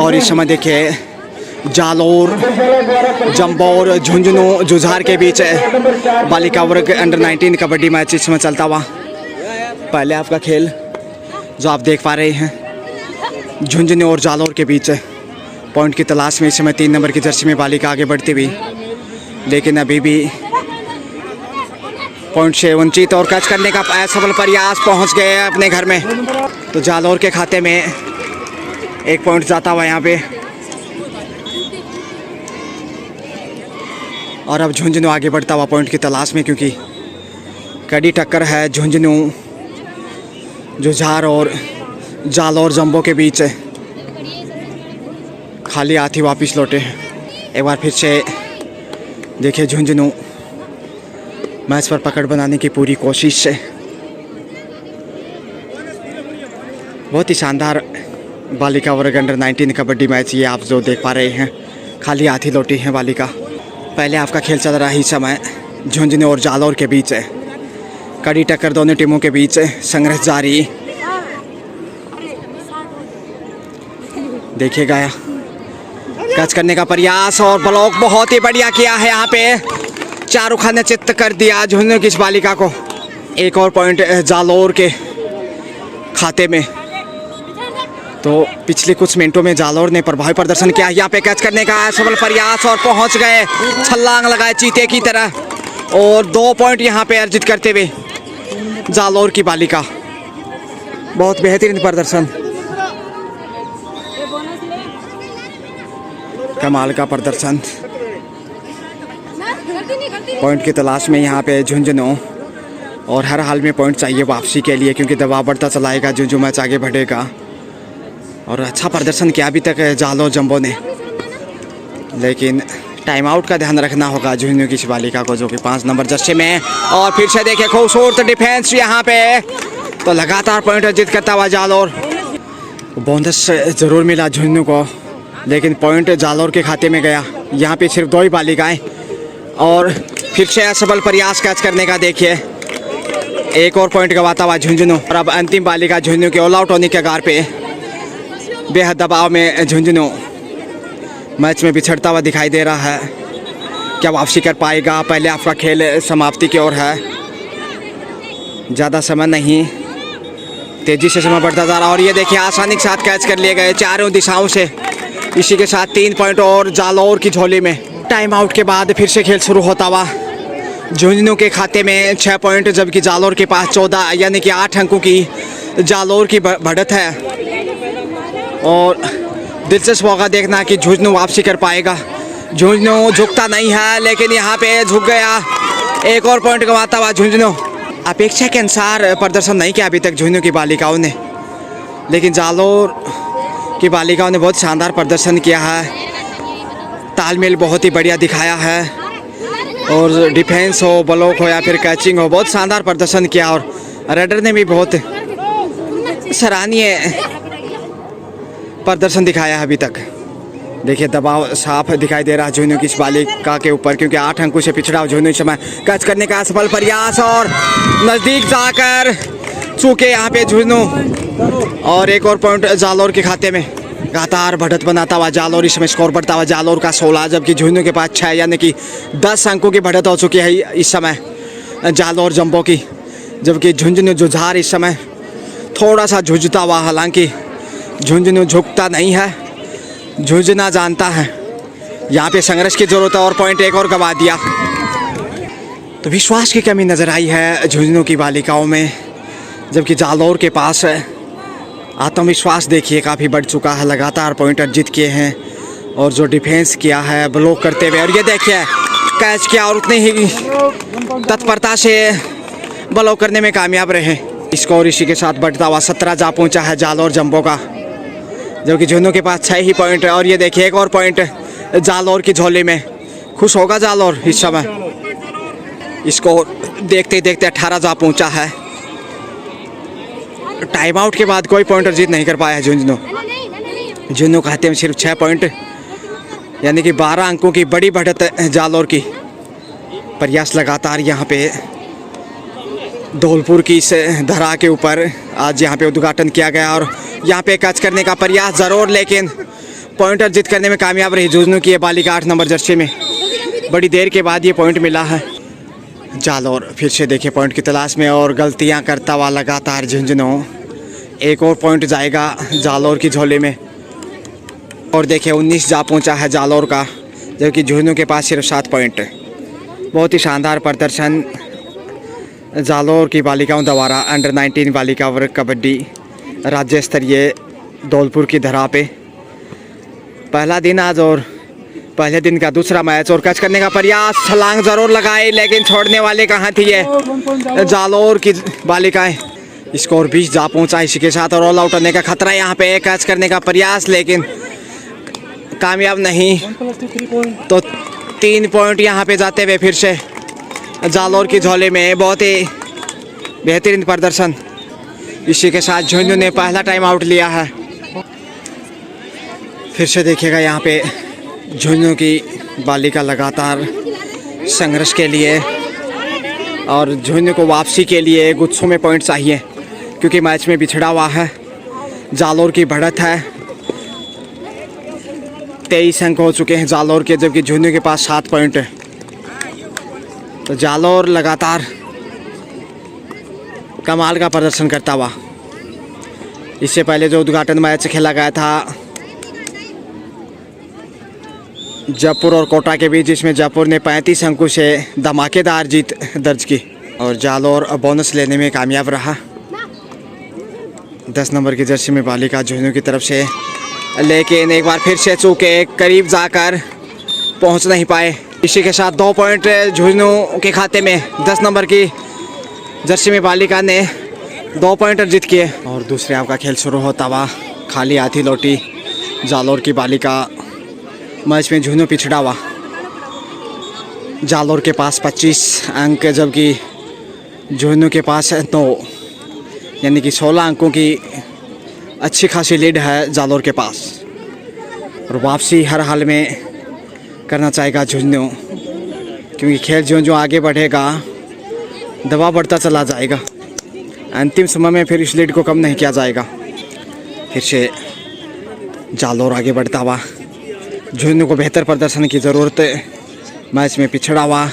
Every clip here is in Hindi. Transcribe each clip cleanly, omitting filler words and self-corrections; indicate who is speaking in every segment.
Speaker 1: और इस समय देखिए जालोर जंबो और झुंझुनू जुझार के बीच बालिका वर्ग अंडर 19 कबड्डी मैच इस समय चलता हुआ। पहले आपका खेल जो आप देख पा रहे हैं झुंझुनू और जालोर के बीच पॉइंट की तलाश में इस समय 3 नंबर की जर्सी में बालिका आगे बढ़ती हुई, लेकिन अभी भी पॉइंट से वंचित और कैच करने का असफल प्रयास, पहुंच गए अपने घर में। तो जालोर के खाते में 1 पॉइंट जाता हुआ यहाँ पे। और अब झुंझुनू आगे बढ़ता हुआ पॉइंट की तलाश में, क्योंकि कड़ी टक्कर है झुंझुनू जुझार और जालोर जंबो के बीच। खाली हाथ ही वापिस लौटे। एक बार फिर से देखिए झुंझुनू मैच पर पकड़ बनाने की पूरी कोशिश से। बहुत ही शानदार बालिका वर्ग अंडर 19 कबड्डी मैच ये आप जो देख पा रहे हैं। खाली हाथ ही लौटी है बालिका। पहले आपका खेल चल रहा है इस समय झुंझुनू और जालोर के बीच है। कड़ी टक्कर दोनों टीमों के बीच संघर्ष जारी। देखिए गया कैच करने का प्रयास और ब्लॉक बहुत ही बढ़िया किया है यहाँ पे। शाहरुख खान ने चित्त कर दिया झुंझुनू की इस बालिका को। 1 और पॉइंट जालोर के खाते में। तो पिछले कुछ मिनटों में जालोर ने प्रभावी प्रदर्शन किया। यहाँ पे कैच करने का सफल प्रयास और पहुंच गए, छलांग लगाए चीते की तरह और 2 पॉइंट यहाँ पे अर्जित करते हुए जालोर की बालिका। बहुत बेहतरीन प्रदर्शन, कमाल का प्रदर्शन। पॉइंट की तलाश में यहाँ पे झुंझुनू और हर हाल में पॉइंट चाहिए वापसी के लिए, क्योंकि दबाव बढ़ता चलाएगा जो मैच आगे बढ़ेगा। और अच्छा प्रदर्शन किया अभी तक जालोर जंबो ने, लेकिन टाइम आउट का ध्यान रखना होगा झुंझुनू की बालिका को, जो कि 5 नंबर जर्सी में। और फिर से देखिए खूबसूरत डिफेंस यहाँ पे। तो लगातार पॉइंट अर्जित करता हुआ जालोर। बोनस जरूर मिला झुंझुनू को, लेकिन पॉइंट जालोर के खाते में गया। यहाँ पे सिर्फ 2 ही बालिकाएं और फिर से असफल प्रयास कैच करने का। देखिए 1 और पॉइंट गवाता हुआ झुंझुनू। और अब अंतिम बालिका झुंझुनू के ऑल आउट होने के कगार पे। बेहद दबाव में झुंझुनू मैच में बिछड़ता हुआ दिखाई दे रहा है। क्या वापसी कर पाएगा? पहले आपका खेल समाप्ति की ओर है, ज़्यादा समय नहीं, तेजी से समय बढ़ता जा रहा। और ये देखिए आसानी के साथ कैच कर लिए गए चारों दिशाओं से। इसी के साथ 3 पॉइंट और जालोर की झोली में। टाइम आउट के बाद फिर से खेल शुरू होता हुआ। झुंझुनू के खाते में 6 पॉइंट, जबकि जालोर के पास 14, यानी कि 8 अंकों की जालोर की बढ़त है। और दिलचस्प होगा देखना कि झुंझुनू वापसी कर पाएगा। झुंझुनू झुकता नहीं है, लेकिन यहाँ पे झुक गया। 1 और पॉइंट गंवाता हुआ झुंझुनू। अपेक्षा के अनुसार प्रदर्शन नहीं किया अभी तक झुंझुनू की बालिकाओं ने, लेकिन जालोर की बालिकाओं ने बहुत शानदार प्रदर्शन किया है। तालमेल बहुत ही बढ़िया दिखाया है, और डिफेंस हो, ब्लॉक हो या फिर कैचिंग हो, बहुत शानदार प्रदर्शन किया। और रेडर ने भी बहुत सराहनीय प्रदर्शन दिखाया है अभी तक। देखिए दबाव साफ दिखाई दे रहा है झुंझुनू की इस बालिका के ऊपर, क्योंकि 8 अंकों से पिछड़ा झुंझुनू इस समय। कैच करने का असफल प्रयास और नज़दीक जाकर चूके यहाँ पे झुंझुनू। और 1 और पॉइंट जालोर के खाते में। लगातार बढ़त बनाता हुआ जालोर, इसमें स्कोर बढ़ता हुआ जालोर का 16, जबकि झुंझुनू के पास 6, यानी कि 10 अंकों की बढ़त हो चुकी है इस समय जालोर जंबो की। जबकि झुंझुनू जुझार इस समय थोड़ा सा झुंझता हुआ, हालांकि झुंझुनू झुकता नहीं है, झुंझना जानता है। यहाँ पे संघर्ष की जरूरत है और पॉइंट 1 और गंवा दिया। तो विश्वास की कमी नजर आई है झुंझुनू की बालिकाओं में, जबकि जालोर के पास आत्मविश्वास देखिए काफ़ी बढ़ चुका है। लगातार पॉइंट अर्जित किए हैं और जो डिफेंस किया है ब्लॉक करते हुए। और ये देखिए कैच किया और उतनी ही तत्परता से ब्लॉक करने में कामयाब रहे। स्कोर इसी के साथ बढ़ता हुआ 17 जा पहुंचा है जालोर जंबो का, जबकि झुंझुनू के पास 6 ही पॉइंट है। और ये देखिए 1 और पॉइंट जालोर की झोली में। खुश होगा जालोर इस समय। स्कोर देखते देखते 18 जा पहुंचा है। टाइम आउट के बाद कोई पॉइंट अर्जित नहीं कर पाया झुंझुनू खाते में सिर्फ 6 पॉइंट, यानी कि 12 अंकों की बड़ी बढ़त जालोर की। प्रयास लगातार यहाँ पे धौलपुर की इस धरा के ऊपर आज यहाँ पे उद्घाटन किया गया और यहाँ पे कैच करने का प्रयास ज़रूर, लेकिन पॉइंट अर्जित करने में कामयाब रही झुंझुनू की ये बालिका 8 नंबर जर्सी में। बड़ी देर के बाद ये पॉइंट मिला है। जालौर फिर से देखिए पॉइंट की तलाश में और गलतियां करता हुआ लगातार झुंझुनू। एक और पॉइंट जाएगा जालौर की झोली में। और देखिए 19 जा पहुंचा है जालौर का, जबकि झुंझुनू के पास सिर्फ 7 पॉइंट। बहुत ही शानदार प्रदर्शन जालौर की बालिकाओं द्वारा अंडर 19 बालिका वर्ग कबड्डी राज्य स्तरीय धौलपुर की धरा पे। पहला दिन आज और पहले दिन का दूसरा मैच। और कैच करने का प्रयास, छलांग जरूर लगाए लेकिन छोड़ने वाले कहाँ थी ये जालौर की बालिकाएं। स्कोर 20 जा पहुंचा इसी के साथ। और ऑल आउट होने का खतरा यहाँ पे। कैच करने का प्रयास लेकिन कामयाब नहीं। तो 3 पॉइंट यहाँ पे जाते हुए फिर से जालौर की झोले में। बहुत ही बेहतरीन प्रदर्शन। इसी के साथ झुंझुनू ने पहला टाइम आउट लिया है। फिर से देखिएगा यहाँ पे झुंझुनू की बालिका लगातार संघर्ष के लिए और झुंझुनू को वापसी के लिए गुच्छों में पॉइंट चाहिए, क्योंकि मैच में बिछड़ा हुआ है। जालौर की बढ़त है, 23 अंक हो चुके हैं जालौर के, जबकि झुंझुनू के पास 7 पॉइंट है। तो जालौर लगातार कमाल का प्रदर्शन करता हुआ। इससे पहले जो उद्घाटन मैच खेला गया था जयपुर और कोटा के बीच, जिसमें जयपुर ने 35 अंकों से धमाकेदार जीत दर्ज की और जालौर बोनस लेने में कामयाब रहा। 10 नंबर की जर्सी में बालिका झुंझुनू की तरफ से, लेकिन एक बार फिर से चूके करीब जाकर पहुंच नहीं पाए। इसी के साथ 2 पॉइंट झुंझुनू के खाते में। 10 नंबर की जर्सी में बालिका ने 2 पॉइंट अर्जित किए। और दूसरे हाफ का खेल शुरू होता हुआ खाली हाथी लौटी जालौर की बालिका। मैच में झुंझुनू पिछड़ा हुआ। जालौर के पास 25 अंक, जबकि झुंझुनू के पास 9, यानी कि 16 अंकों की अच्छी खासी लीड है जालौर के पास। और वापसी हर हाल में करना चाहेगा झुंझुनू, क्योंकि खेल जो आगे बढ़ेगा दबाव बढ़ता चला जाएगा। अंतिम समय में फिर इस लीड को कम नहीं किया जाएगा। फिर से जालौर आगे बढ़ता हुआ। झुंझुनू को बेहतर प्रदर्शन की ज़रूरत है। मैच में पिछड़ा हुआ,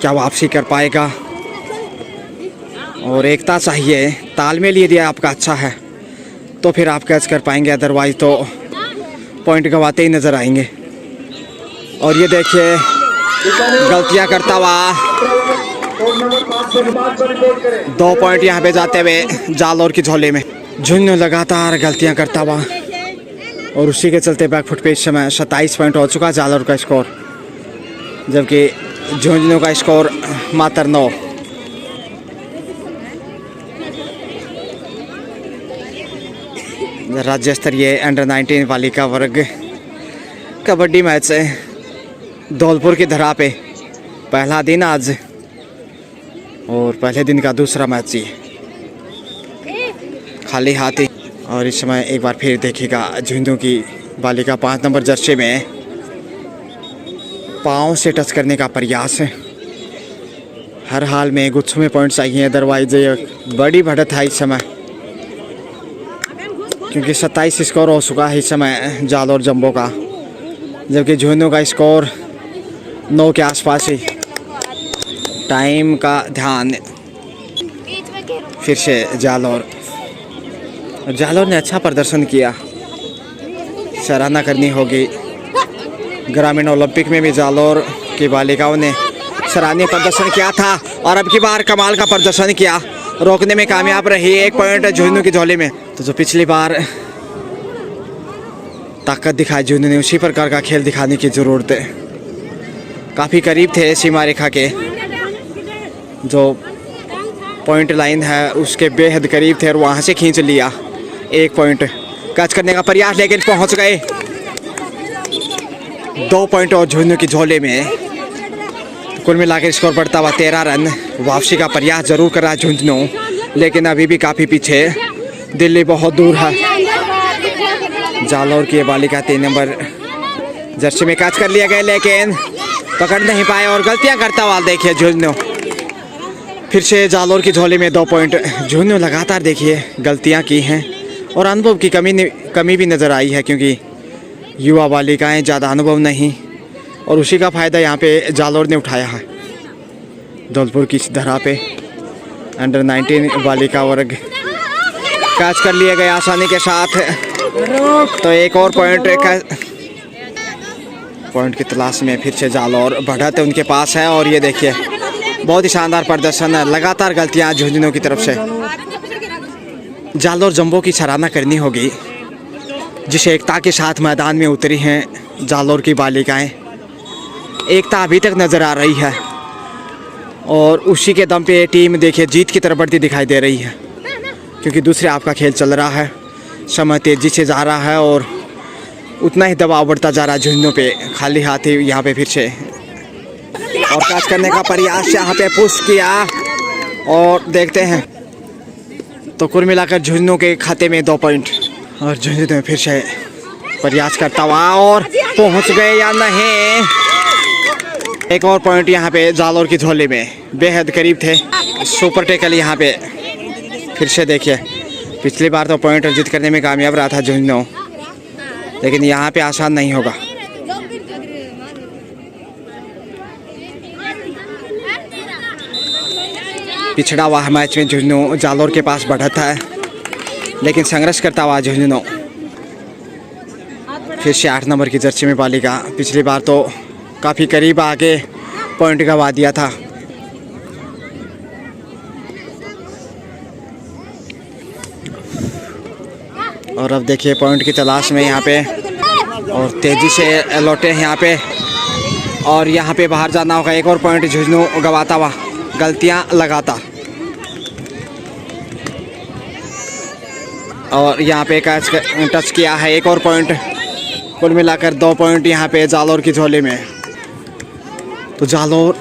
Speaker 1: क्या वापसी कर पाएगा? और एकता चाहिए, तालमेल यदि आपका अच्छा है तो फिर आप कैच कर पाएंगे, अदरवाइज तो पॉइंट गंवाते ही नज़र आएंगे। और ये देखिए गलतियां करता हुआ 2 पॉइंट यहाँ पे जाते हुए जालौर की झोले में। झुंझुनू लगातार गलतियां करता हुआ और उसी के चलते बैकफुट पे इस समय 27 पॉइंट हो चुका जालौर का स्कोर, जबकि झुंझुनू का स्कोर मात्र 9। राज्य स्तरीय अंडर 19 बालिका वर्ग कबड्डी मैच धौलपुर की धरा पे। पहला दिन आज और पहले दिन का दूसरा मैच ही खाली हाथी। और इस समय एक बार फिर देखिएगा झुंझुनू की बालिका 5 नंबर जर्सी में पाँव से टच करने का प्रयास है। हर हाल में गुच्छों में पॉइंट चाहिए, अदरवाइज बड़ी बढ़त है इस समय, क्योंकि 27 स्कोर हो चुका है इस समय जालौर जंबो का, जबकि झुंझुनू का स्कोर 9 के आसपास ही। टाइम का ध्यान फिर से जालौर ने अच्छा प्रदर्शन किया, सराहना करनी होगी। ग्रामीण ओलंपिक में भी जालौर की बालिकाओं ने सराहनीय प्रदर्शन किया था और अब की बार कमाल का प्रदर्शन किया, रोकने में कामयाब रही। 1 पॉइंट झुंझुनू की झोली में। तो जो पिछली बार ताकत दिखाई झुंझुनू ने, उसी प्रकार का खेल दिखाने की ज़रूरत है। काफ़ी करीब थे सीमा रेखा के, जो पॉइंट लाइन है उसके बेहद करीब थे और वहाँ से खींच लिया 1 पॉइंट। कैच करने का प्रयास लेकिन पहुँच गए। 2 पॉइंट और झुंझुनू की झोले में। कुल मिलाकर स्कोर बढ़ता हुआ 13 रन। वापसी का प्रयास जरूर कर रहा है झुंझुनू, लेकिन अभी भी काफ़ी पीछे, दिल्ली बहुत दूर है। जालौर की बालिका 3 नंबर जर्सी में कैच कर लिया गया, लेकिन पकड़ नहीं पाए और गलतियां करता हुआ देखिए झुंझुनू। फिर से जालौर की झोली में 2 पॉइंट। झुंझुनू लगातार देखिए गलतियां की हैं और अनुभव की कमी भी नज़र आई है, क्योंकि युवा बालिकाएं, ज़्यादा अनुभव नहीं, और उसी का फ़ायदा यहाँ पे जालोर ने उठाया है। धौलपुर की इस धरा पे अंडर 19 बालिका वर्ग कैच कर लिया गया आसानी के साथ। तो एक और पॉइंट की तलाश में फिर से जालोर बढ़त उनके पास है। और ये देखिए बहुत ही शानदार प्रदर्शन है, लगातार गलतियां झुंझुनू की तरफ से। जालोर जंबो की सराहना करनी होगी, जिस एकता के साथ मैदान में उतरी हैं जालोर की बालिकाएं। एकता अभी तक नज़र आ रही है और उसी के दम पे टीम देखिए जीत की तरफ बढ़ती दिखाई दे रही है, क्योंकि दूसरे हाफ का खेल चल रहा है, समय तेज़ी से जा रहा है और उतना ही दबाव बढ़ता जा रहा है झुंझुनू पे। खाली हाथ ही यहाँ पे फिर से और कैच करने का प्रयास यहाँ पे पुश किया और देखते हैं। तो कुल मिलाकर झुंझुनू के खाते में 2 पॉइंट और झुंझुनू फिर से प्रयास करता हुआ और पहुँच गए या नहीं। एक और पॉइंट यहाँ पे जालोर की झोली में, बेहद करीब थे। सुपर टेकल यहाँ पे फिर से देखिए, पिछली बार तो पॉइंट अर्जित करने में कामयाब रहा था झुंझुनू, लेकिन यहाँ पे आसान नहीं होगा। पिछड़ा हुआ मैच में झुंझुनू जालोर के पास बढ़त है, लेकिन संघर्ष करता हुआ झुंझुनू फिर से 8 नंबर की जर्सी में बालिका। पिछली बार तो काफ़ी करीब आके पॉइंट गंवा दिया था। और अब देखिए पॉइंट की तलाश में यहाँ पे और तेज़ी से लौटे हैं यहाँ पे, और यहाँ पे बाहर जाना होगा। एक और पॉइंट झुंझुनू गंवाता हुआ, गलतियाँ लगाता, और यहाँ पे कैच टच किया है। एक और पॉइंट, कुल मिलाकर 2 पॉइंट यहाँ पे जालोर की झोली में। तो जालोर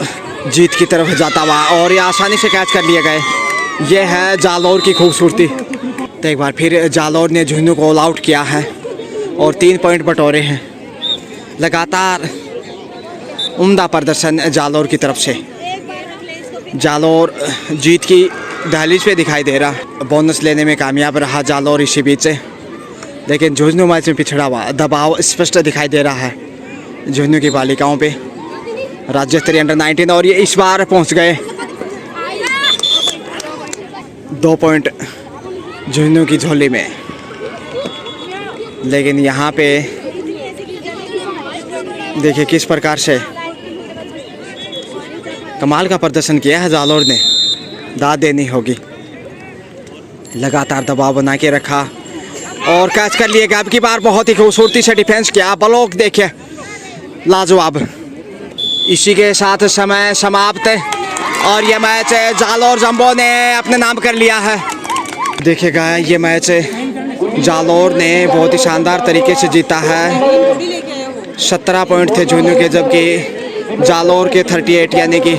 Speaker 1: जीत की तरफ जाता हुआ और ये आसानी से कैच कर लिए गए। ये है जालोर की खूबसूरती। तो एक बार फिर जालोर ने झुंझुनू को ऑल आउट किया है और 3 पॉइंट बटोरे हैं। लगातार उम्दा प्रदर्शन जालोर की तरफ से। जालोर जीत की दहलीज पे दिखाई दे रहा। बोनस लेने में कामयाब रहा जालोर इसी बीच से, लेकिन झुंझुनू मैच में पिछड़ा हुआ। दबाव स्पष्ट दिखाई दे रहा है झुंझुनू की बालिकाओं पे। राज्य स्तरीय अंडर 19 और ये इस बार पहुंच गए। 2 पॉइंट झुंझुनू की झोली में, लेकिन यहाँ पे देखिए किस प्रकार से कमाल का प्रदर्शन किया है जालोर ने। दाद देनी होगी। लगातार दबाव बना के रखा और कैच कर लिए। अब की बार बहुत ही खूबसूरती से डिफेंस किया। ब्लॉक देखिए लाजवाब। इसी के साथ समय समाप्त और ये मैच जालोर जंबो ने अपने नाम कर लिया है। देखिएगा ये मैच जालोर ने बहुत ही शानदार तरीके से जीता है। 17 पॉइंट थे झुंझुनू के, जबकि जालोर के 38 यानी कि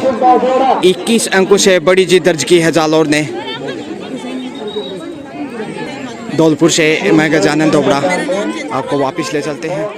Speaker 1: 21 अंकों से बड़ी जीत दर्ज की है जालोर ने। धौलपुर से मैं गजानन दोबड़ा आपको वापस ले चलते हैं।